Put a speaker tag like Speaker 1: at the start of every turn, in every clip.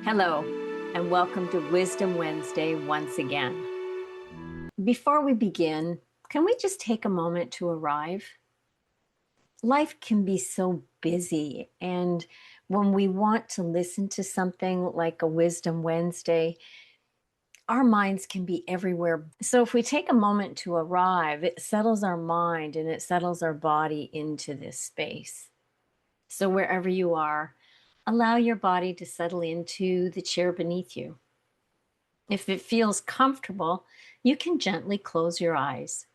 Speaker 1: Hello, and welcome to Wisdom Wednesday once again. Before we begin, can we just take a moment to arrive? Life can be so busy, and when we want to listen to something like a Wisdom Wednesday, our minds can be everywhere. So if we take a moment to arrive, it settles our mind and it settles our body into this space. So wherever you are, allow your body to settle into the chair beneath you. If it feels comfortable, you can gently close your eyes.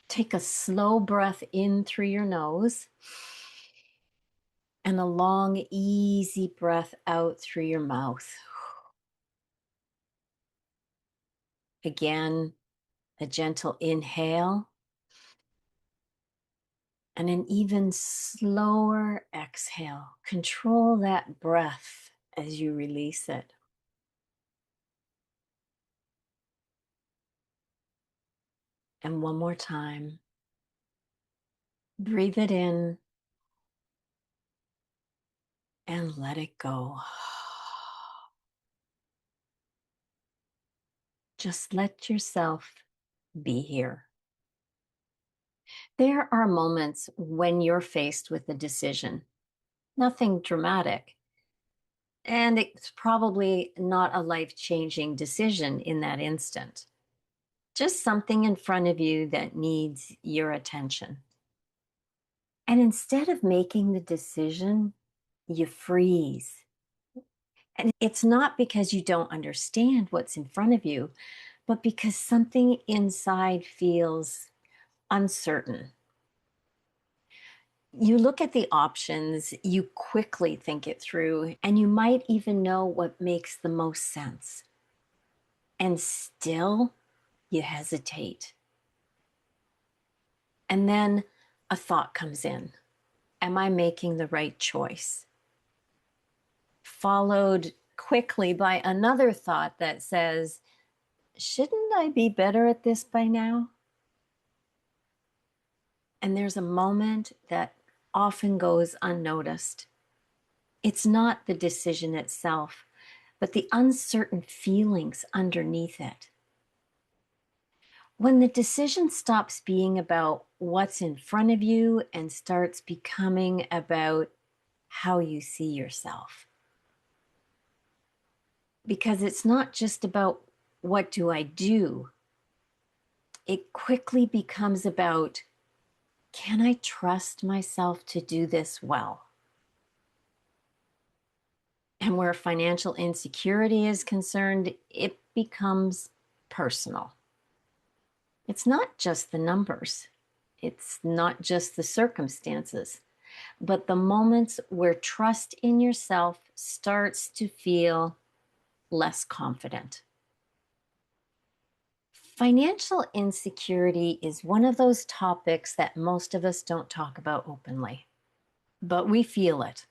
Speaker 1: Take a slow breath in through your nose and a long, easy breath out through your mouth. Again, a gentle inhale and an even slower exhale. Control that breath as you release it. And one more time. Breathe it in and let it go. Just let yourself be here. There are moments when you're faced with a decision, nothing dramatic, and it's probably not a life-changing decision in that instant. Just something in front of you that needs your attention. And instead of making the decision, you freeze. And it's not because you don't understand what's in front of you, but because something inside feels uncertain. You look at the options, you quickly think it through, and you might even know what makes the most sense. And still, you hesitate. And then a thought comes in. Am I making the right choice? Followed quickly by another thought that says, shouldn't I be better at this by now? And there's a moment that often goes unnoticed. It's not the decision itself, but the uncertain feelings underneath it. When the decision stops being about what's in front of you and starts becoming about how you see yourself. Because it's not just about what do I do, it quickly becomes about, can I trust myself to do this well? And where financial insecurity is concerned, it becomes personal. It's not just the numbers. It's not just the circumstances, but the moments where trust in yourself starts to feel less confident. Financial insecurity is one of those topics that most of us don't talk about openly, but we feel it.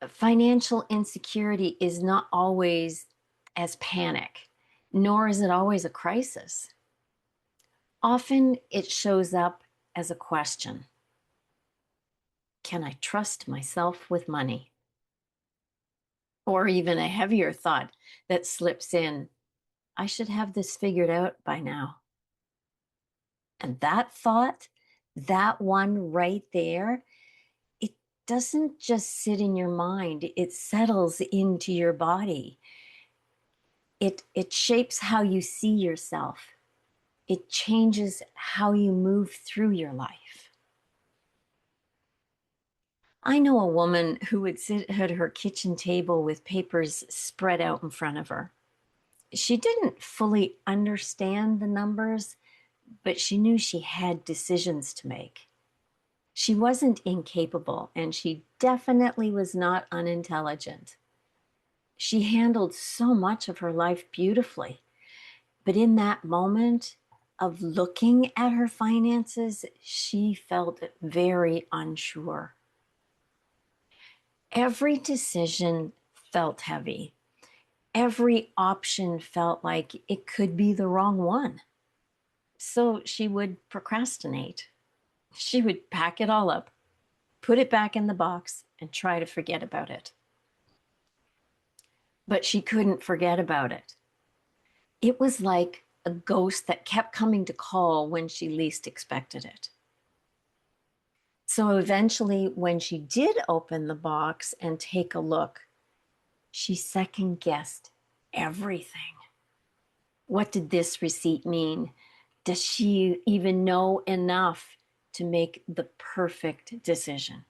Speaker 1: Financial insecurity is not always as panic, nor is it always a crisis. Often it shows up as a question. Can I trust myself with money? Or even a heavier thought that slips in, I should have this figured out by now. And that thought, that one right there, it doesn't just sit in your mind, it settles into your body. It shapes how you see yourself. It changes how you move through your life. I know a woman who would sit at her kitchen table with papers spread out in front of her. She didn't fully understand the numbers, but she knew she had decisions to make. She wasn't incapable, and she definitely was not unintelligent. She handled so much of her life beautifully. But in that moment of looking at her finances, she felt very unsure. Every decision felt heavy. Every option felt like it could be the wrong one. So she would procrastinate. She would pack it all up, put it back in the box, and try to forget about it. But she couldn't forget about it. It was like a ghost that kept coming to call when she least expected it. So eventually, when she did open the box and take a look, she second guessed everything. What did this receipt mean? Does she even know enough to make the perfect decision?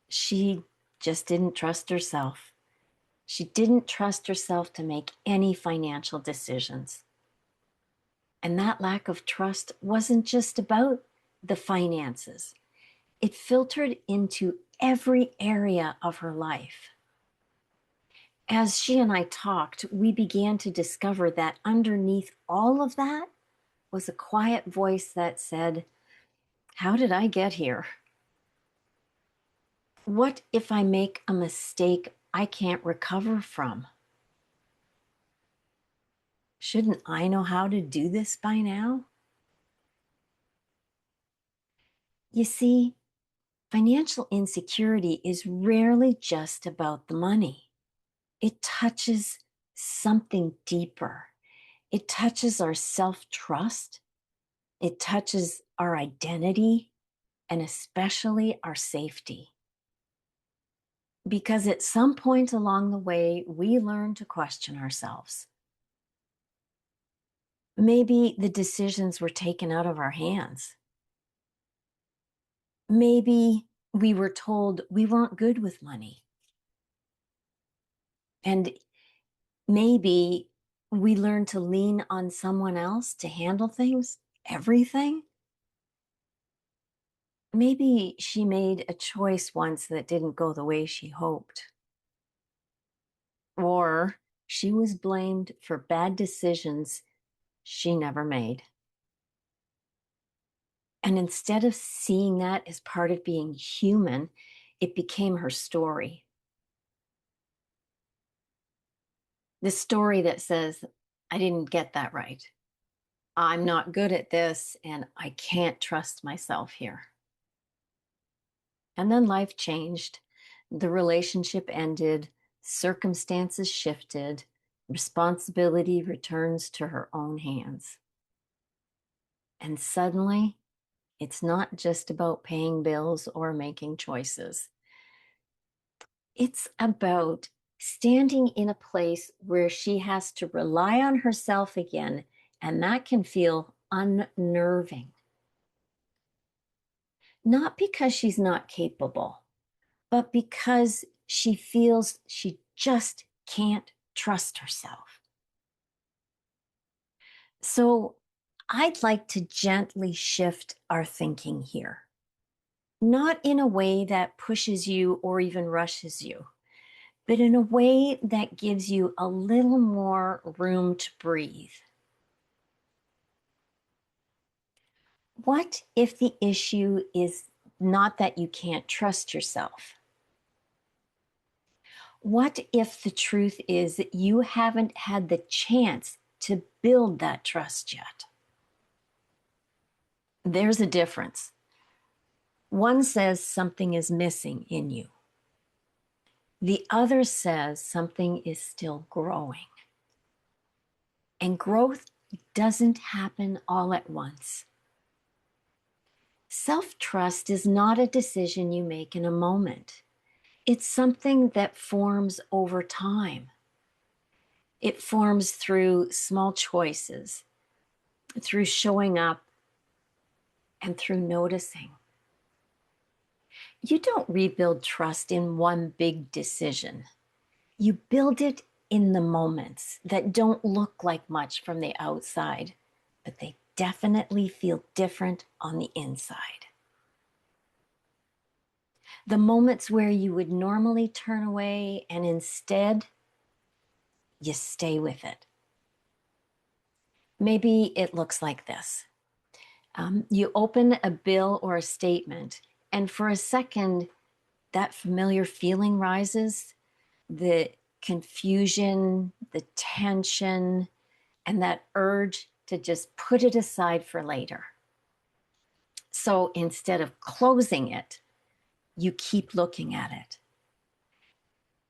Speaker 1: She just didn't trust herself. She didn't trust herself to make any financial decisions. And that lack of trust wasn't just about the finances. It filtered into every area of her life. As she and I talked, we began to discover that underneath all of that was a quiet voice that said, "How did I get here? What if I make a mistake I can't recover from? Shouldn't I know how to do this by now?" You see, financial insecurity is rarely just about the money. It touches something deeper. It touches our self-trust. It touches our identity and especially our safety. Because at some point along the way, we learn to question ourselves. Maybe the decisions were taken out of our hands. Maybe we were told we weren't good with money. And maybe we learned to lean on someone else to handle things, everything. Maybe she made a choice once that didn't go the way she hoped. Or she was blamed for bad decisions she never made. And instead of seeing that as part of being human, it became her story. The story that says, "I didn't get that right. I'm not good at this, and I can't trust myself here." And then life changed. The relationship ended, circumstances shifted, responsibility returns to her own hands. And suddenly, it's not just about paying bills or making choices. It's about standing in a place where she has to rely on herself again, and that can feel unnerving. Not because she's not capable, but because she feels she just can't trust herself. So I'd like to gently shift our thinking here, not in a way that pushes you or even rushes you, but in a way that gives you a little more room to breathe. What if the issue is not that you can't trust yourself? What if the truth is that you haven't had the chance to build that trust yet? There's a difference. One says something is missing in you. The other says something is still growing. And growth doesn't happen all at once. Self-trust is not a decision you make in a moment. It's something that forms over time. It forms through small choices, through showing up, and through noticing. You don't rebuild trust in one big decision. You build it in the moments that don't look like much from the outside, but they definitely feel different on the inside. The moments where you would normally turn away and instead you stay with it. Maybe it looks like this. You open a bill or a statement, and for a second, that familiar feeling rises, the confusion, the tension, and that urge to just put it aside for later. So instead of closing it, you keep looking at it.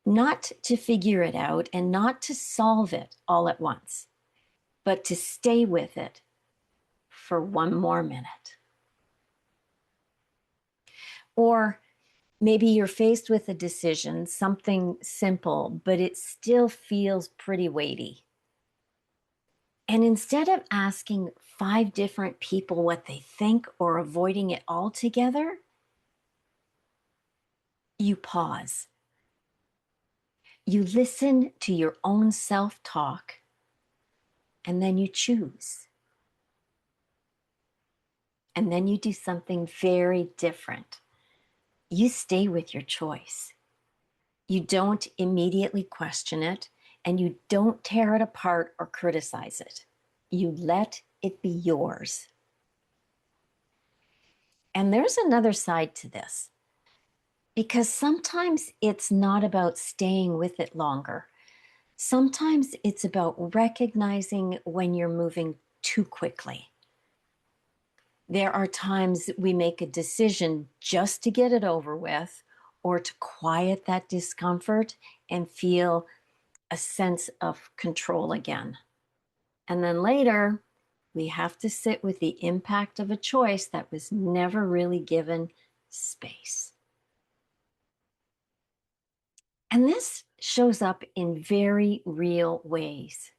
Speaker 1: Not to figure it out and not to solve it all at once, but to stay with it for one more minute. Or maybe you're faced with a decision, something simple, but it still feels pretty weighty. And instead of asking 5 different people what they think or avoiding it altogether, you pause. You listen to your own self-talk, and then you choose. And then you do something very different. You stay with your choice. You don't immediately question it, and you don't tear it apart or criticize it. You let it be yours. And there's another side to this, because sometimes it's not about staying with it longer. Sometimes it's about recognizing when you're moving too quickly. There are times we make a decision just to get it over with or to quiet that discomfort and feel a sense of control again. And then later, we have to sit with the impact of a choice that was never really given space. And this shows up in very real ways.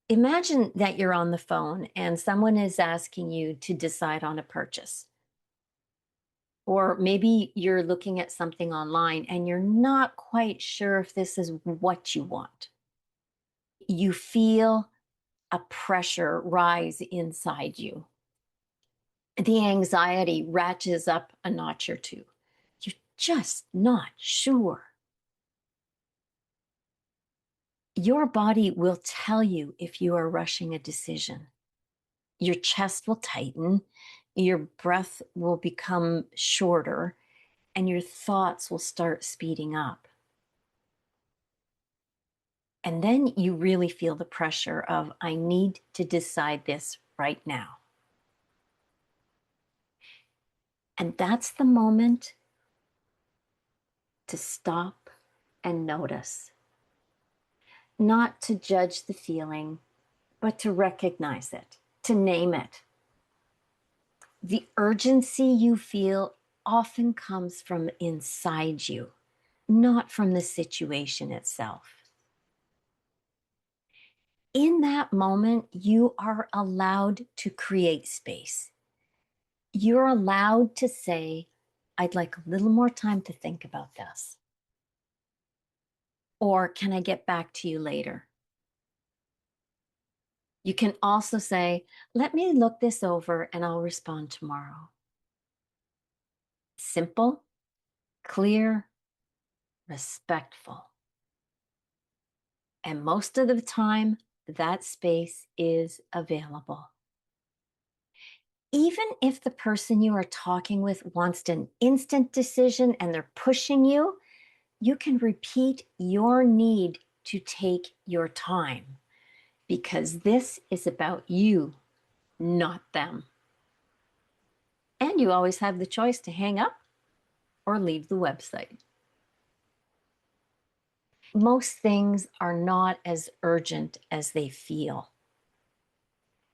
Speaker 1: Imagine that you're on the phone and someone is asking you to decide on a purchase. Or maybe you're looking at something online and you're not quite sure if this is what you want. You feel a pressure rise inside you. The anxiety ratchets up a notch or two. You're just not sure. Your body will tell you if you are rushing a decision. Your chest will tighten, your breath will become shorter, and your thoughts will start speeding up. And then you really feel the pressure of, I need to decide this right now. And that's the moment to stop and notice. Not to judge the feeling, but to recognize it, to name it. The urgency you feel often comes from inside you, not from the situation itself. In that moment, you are allowed to create space. You're allowed to say, I'd like a little more time to think about this. Or can I get back to you later? You can also say, let me look this over and I'll respond tomorrow. Simple, clear, respectful. And most of the time, that space is available. Even if the person you are talking with wants an instant decision and they're pushing you, you can repeat your need to take your time, because this is about you, not them. And you always have the choice to hang up or leave the website. Most things are not as urgent as they feel.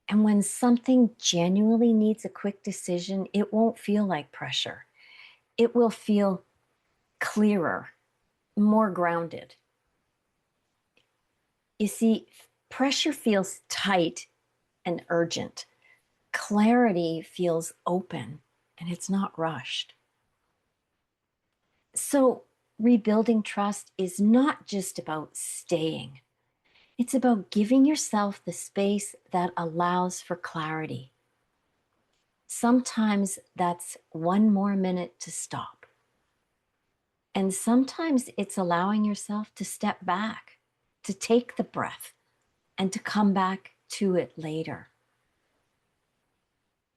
Speaker 1: And when something genuinely needs a quick decision, it won't feel like pressure. It will feel clearer, more grounded. You see, pressure feels tight and urgent. Clarity feels open and it's not rushed. So, rebuilding trust is not just about staying. It's about giving yourself the space that allows for clarity. Sometimes that's one more minute to stop. And sometimes it's allowing yourself to step back, to take the breath, and to come back to it later.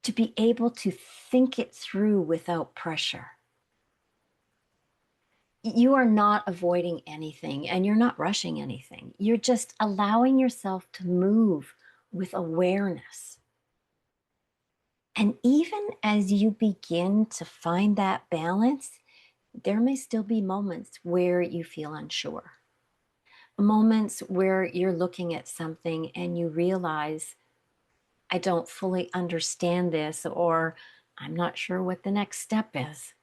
Speaker 1: To be able to think it through without pressure. You are not avoiding anything and you're not rushing anything. You're just allowing yourself to move with awareness. And even as you begin to find that balance, there may still be moments where you feel unsure. Moments where you're looking at something and you realize, I don't fully understand this, or I'm not sure what the next step is.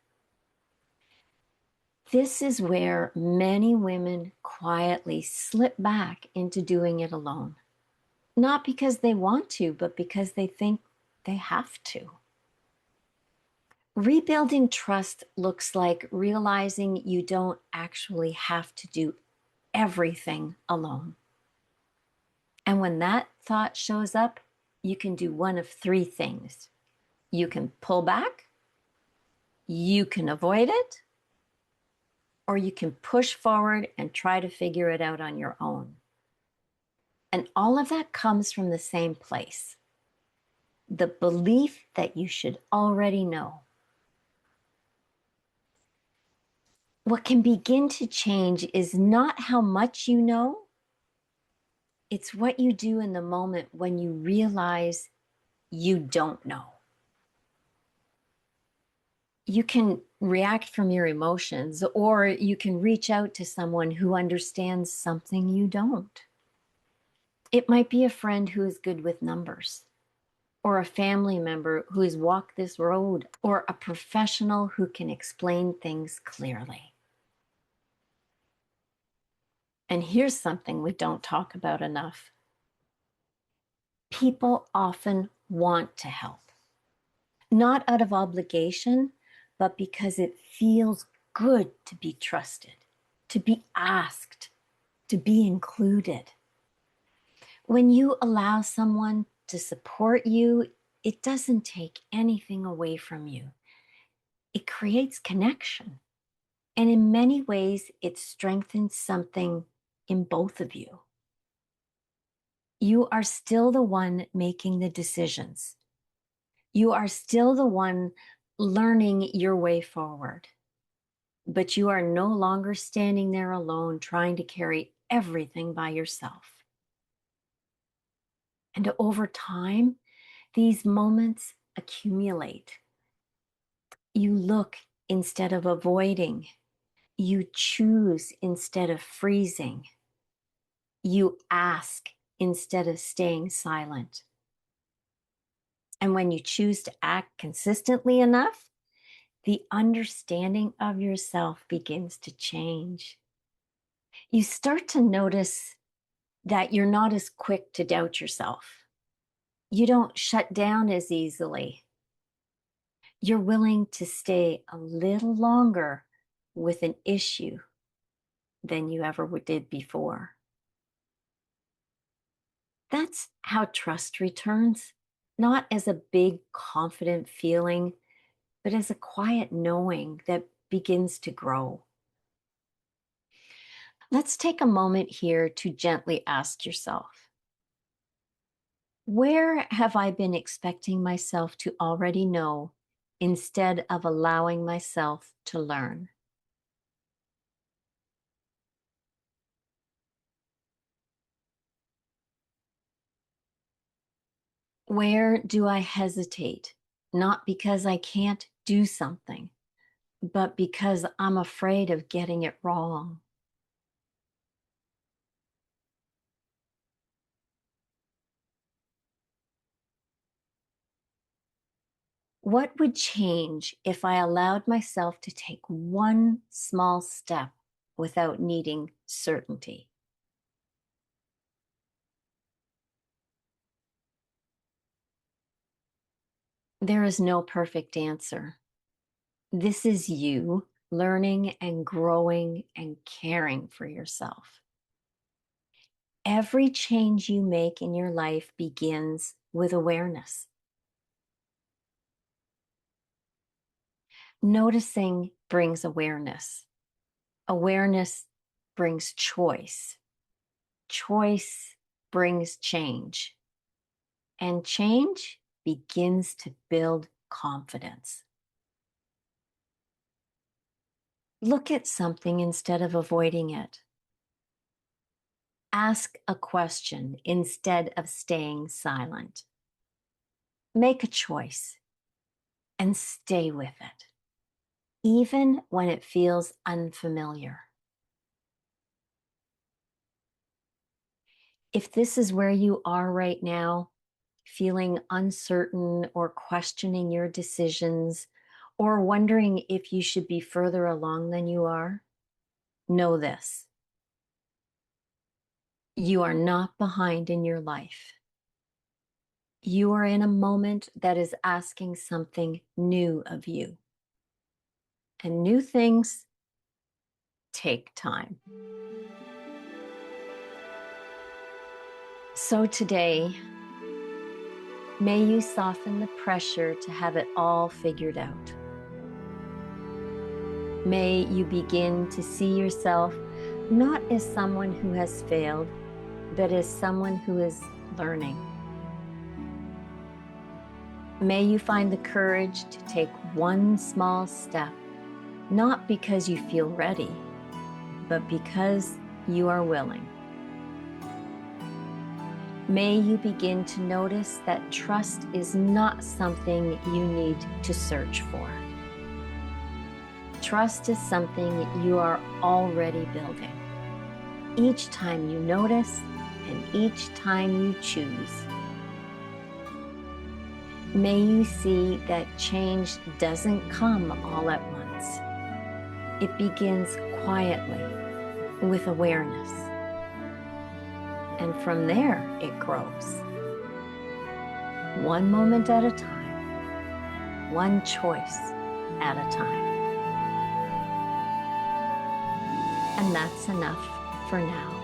Speaker 1: This is where many women quietly slip back into doing it alone. Not because they want to, but because they think they have to. Rebuilding trust looks like realizing you don't actually have to do everything alone. And when that thought shows up, you can do one of three things. You can pull back, you can avoid it, or you can push forward and try to figure it out on your own. And all of that comes from the same place, the belief that you should already know. What can begin to change is not how much you know, it's what you do in the moment when you realize you don't know. You can react from your emotions, or you can reach out to someone who understands something you don't. It might be a friend who is good with numbers, or a family member who has walked this road, or a professional who can explain things clearly. And here's something we don't talk about enough. People often want to help, not out of obligation, but because it feels good to be trusted, to be asked, to be included. When you allow someone to support you, it doesn't take anything away from you. It creates connection. And in many ways, it strengthens something in both of you. You are still the one making the decisions. You are still the one learning your way forward. But you are no longer standing there alone trying to carry everything by yourself. And over time, these moments accumulate. You look instead of avoiding. You choose instead of freezing. You ask instead of staying silent. And when you choose to act consistently enough, the understanding of yourself begins to change. You start to notice that you're not as quick to doubt yourself. You don't shut down as easily. You're willing to stay a little longer with an issue than you ever did before. That's how trust returns, not as a big, confident feeling, but as a quiet knowing that begins to grow. Let's take a moment here to gently ask yourself, where have I been expecting myself to already know instead of allowing myself to learn? Where do I hesitate? Not because I can't do something, but because I'm afraid of getting it wrong. What would change if I allowed myself to take one small step without needing certainty? There is no perfect answer. This is you learning and growing and caring for yourself. Every change you make in your life begins with awareness. Noticing brings awareness. Awareness brings choice. Choice brings change. And change begins to build confidence. Look at something instead of avoiding it. Ask a question instead of staying silent. Make a choice and stay with it, even when it feels unfamiliar. If this is where you are right now, feeling uncertain or questioning your decisions, or wondering if you should be further along than you are, know this: you are not behind in your life. You are in a moment that is asking something new of you. And new things take time. So today, may you soften the pressure to have it all figured out. May you begin to see yourself not as someone who has failed, but as someone who is learning. May you find the courage to take one small step, not because you feel ready, but because you are willing. May you begin to notice that trust is not something you need to search for. Trust is something you are already building. Each time you notice and each time you choose. May you see that change doesn't come all at once. It begins quietly with awareness. And from there, it grows. One moment at a time, one choice at a time. And that's enough for now.